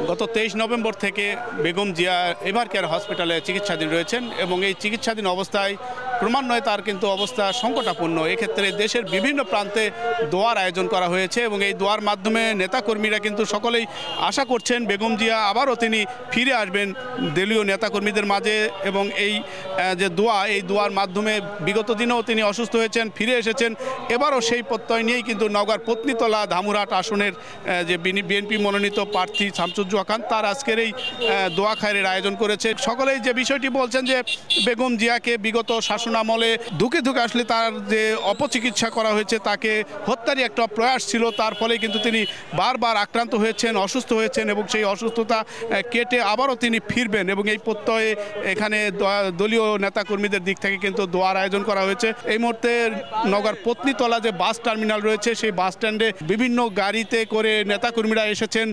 গত 23 নভেম্বর থেকে Begum Zia ever care হসপিটালে চিকিৎসাধীন রয়েছেন এবং এই চিকিৎসাধীন অবস্থায় ক্রমান্বয়ে তার কিন্তু অবস্থা সংকটাপন্ন। এক্ষেত্রে দেশের বিভিন্ন প্রান্তে দোয়ার আয়োজন করা হয়েছে এবং এই দোয়ার মাধ্যমে নেতাকর্মীরা কিন্তু সকলেই আশা করছেন বেগম জিয়া আবারও তিনি ফিরে আসবেন দলীয় নেতাকর্মীদের মাঝে। এবং এই যে দোয়া, এই দোয়ার মাধ্যমে বিগত দিনেও তিনি অসুস্থ হয়েছেন, ফিরে এসেছেন। এবারও সেই প্রত্যয় নিয়েই কিন্তু নওগাঁর পত্নীতলা ধামুরহাট আসনের যে বিএনপি মনোনীত প্রার্থী শামসুজ্জোহা খান তার আজকের এই দোয়া খায়রের আয়োজন করেছে। সকলেই যে বিষয়টি বলছেন যে বেগম জিয়াকে বিগত শাসনামলে ধুকে ধুকে আসলে তার যে অপচিকিৎসা করা হয়েছে, তাকে হত্যারই একটা প্রয়াস ছিল, তার ফলে কিন্তু তিনি বারবার আক্রান্ত হয়েছেন, অসুস্থ হয়েছেন এবং সেই অসুস্থতা কেটে আবারও তিনি ফিরবেন এবং এই প্রত্যয়ে এখানে দলীয় নেতাকর্মীদের দিক থেকে কিন্তু দোয়ার আয়োজন করা হয়েছে। এই মুহূর্তে নওগাঁর পত্নীতলা যে বাস টার্মিনাল রয়েছে সেই বাস স্ট্যান্ডে বিভিন্ন গাড়িতে করে নেতাকর্মীরা এসেছেন,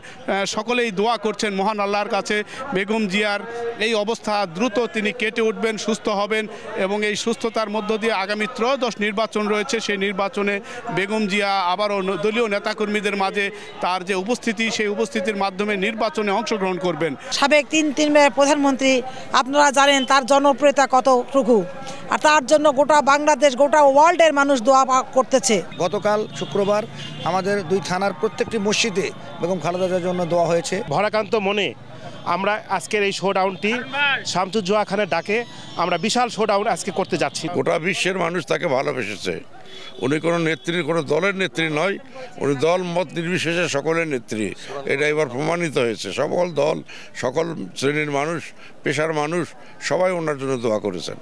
সকলেই দোয়া করছেন মহান আল্লাহর কাছে বেগম জিয়ার এই অবস্থা দ্রুত তিনি কেটে উঠবেন, সুস্থ হবেন এবং এই সুস্থতার মধ্য দিয়ে আগামী ত্রয়োদশ নির্বাচন রয়েছে, সেই নির্বাচনে বেগম জিয়া আবারও দলীয় নেতাকর্মীদের মাঝে তার যে উপস্থিতি, সেই উপস্থিতির মাধ্যমে নির্বাচনে অংশগ্রহণ করবেন। সাবেক তিনবারের প্রধানমন্ত্রী, আপনারা জানেন তার জনপ্রিয়তা কতটুকু, আর তার জন্য গোটা বাংলাদেশ, গোটা ওয়ার্ল্ডের মানুষ দোয়া করতেছে। গতকাল শুক্রবার আমাদের দুই থানার প্রত্যেকটি মসজিদে বেগম খালেদা জিয়ার জন্য দোয়া হয়েছে। ভরাকান্ত মনে আমরা আজকের এই শোডাউনটি শামসুজ্জোহা খানের ডাকে আমরা বিশাল শোডাউন আজকে করতে যাচ্ছি। গোটা বিশ্বের মানুষ তাকে ভালোবেসেছে। উনি কোনো নেত্রী, কোনো দলের নেত্রী নয়, উনি দল মত নির্বিশেষে সকলের নেত্রী। এটা এবার প্রমাণিত হয়েছে। সকল দল, সকল শ্রেণীর মানুষ, পেশার মানুষ সবাই ওনার জন্য দোয়া করেছেন।